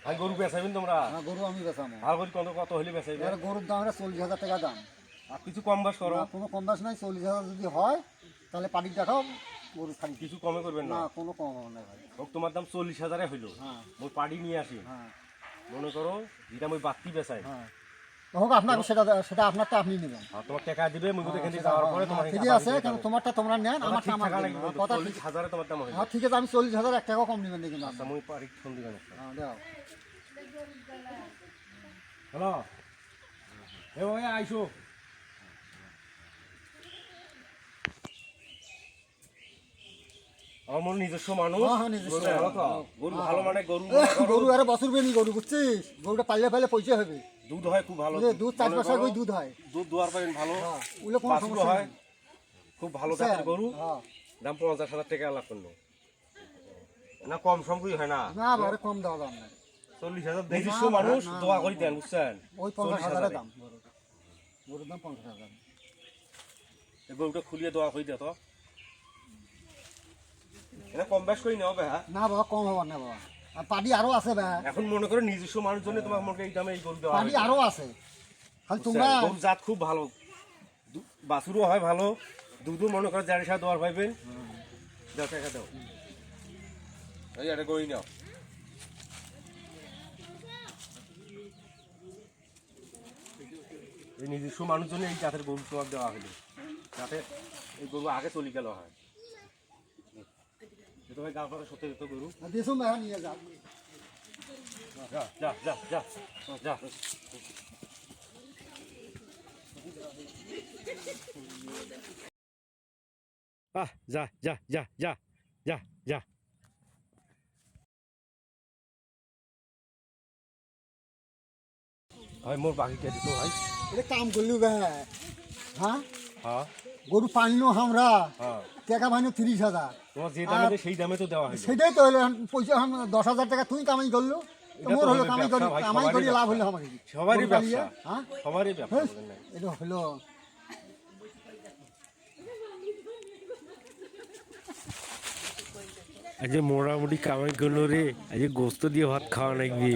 ভাই গরু বেচাইবেন তোমরা? হ্যাঁ গরু আমি বেচামো। ভালো করে কত হলে বেচাইবে? গরুর দাম 40,000 টাকা দাম। আর কিছু কম বাস করো? কোনো কম দাস নাই, 40,000 যদি হয় তাহলে পাটির দেখাও গরু ছাড়ি। কিছু কমে করবেন না? কোনো কম হবে না ভাই। হোক তোমার দাম 40,000 হইলো, হ্যাঁ মোর পাড়ি নিয়ে আসি, হ্যাঁ মনে করো যেটা আমি বাত্তি বেচাই, হ্যাঁ হোক আপনার সেটা আপনারটা আপনি নেবেন। তোমার টাকা দিবে মুই এখান থেকে যাওয়ার পরে তোমার ঠিক আছে, কারণ তোমারটা তোমরা নেন, আমারটা আমার কথা। 40,000 তোমার দাম হইলো। হ্যাঁ ঠিক আছে, আমি 40,000 1 টাকাও কম নেবেন দেখুন। আচ্ছা মুই পাড়ি ফোন দিবেন। হ্যাঁ দাও। হ্যালো এ ভাই আইসো। আমার মনে নিজস্ব মানুষ, গরু ভালো মানে গরু আরে বছর বেনি গরু বুঝছিস, গরুটা পাইলে পয়সা হবে, দুধ হয় খুব ভালো, দুধ 4 পয়সা করে দুধ হয়, দুধ দোয়ার পাবেন ভালো, ওগুলো কোনো সমস্যা হয়, নেই, খুব ভালো জাতের গরু। দাম 50,000 টাকা লাভ করলো না, কম সম্পূর্ণ হয় না, না বারে কম দেওয়া দাম না। 40,000 নিজস্ব মানুষ দোয়া করি দেন বুঝছেন। ওই 50,000 দাম গরুর দাম 50,000। এই গরুটা খুলিয়ে দোয়া করি দে তো, এটা কম বেশ করি নেওয়া হ্যাঁ না বাবা কম হবে না বাবা, আর পাটি আরো আছে ভাই। এখন মনে করো নিজস্ব মানুষ জন্য তোমার মনে এই দামে এই গরু দেওয়া পাটি আরো আছে, খালি তোমরা গরু জাত খুব ভালো, বাছুরও হয় ভালো, দুধও মনে করো যার সাথে দোয়ার পাইবেন। দাও টাকা দাও, এই এটা করি নাও। এই নিজস্ব মানুষ জন্য এই জাতের গরু তোমার দেওয়া হলো, যাতে এই গরু আগে চলে গেল হয়। ভাই গাঁ পাতা সত্যি যেত গরু দিয়েছো ভাই, নিয়ে যাও। যা যা যা যা যা। যা যা যা যা যা যা। ভাই মোর বাকি কে দিত ভাই? এটা কাম করলু ভাই। হ্যাঁ হ্যাঁ গরু পাইনো আমরা, হ্যাঁ টাকা পাইনো 30,000, তোমার যে দামে সেই দামে তো দেওয়া হয়। সেটাই তো হলো পয়সা। 10,000 টাকা তুই কামাই করলো, মোর হলো কামাই করি লাভ হলো আমার। সবারই ব্যবসা, হ্যাঁ সবারই ব্যবসা। এটা হলো আজ মোটামুটি কামাই করলো রে, আজ গোস্ত দিয়ে ভাত খাওয়া লাগবে।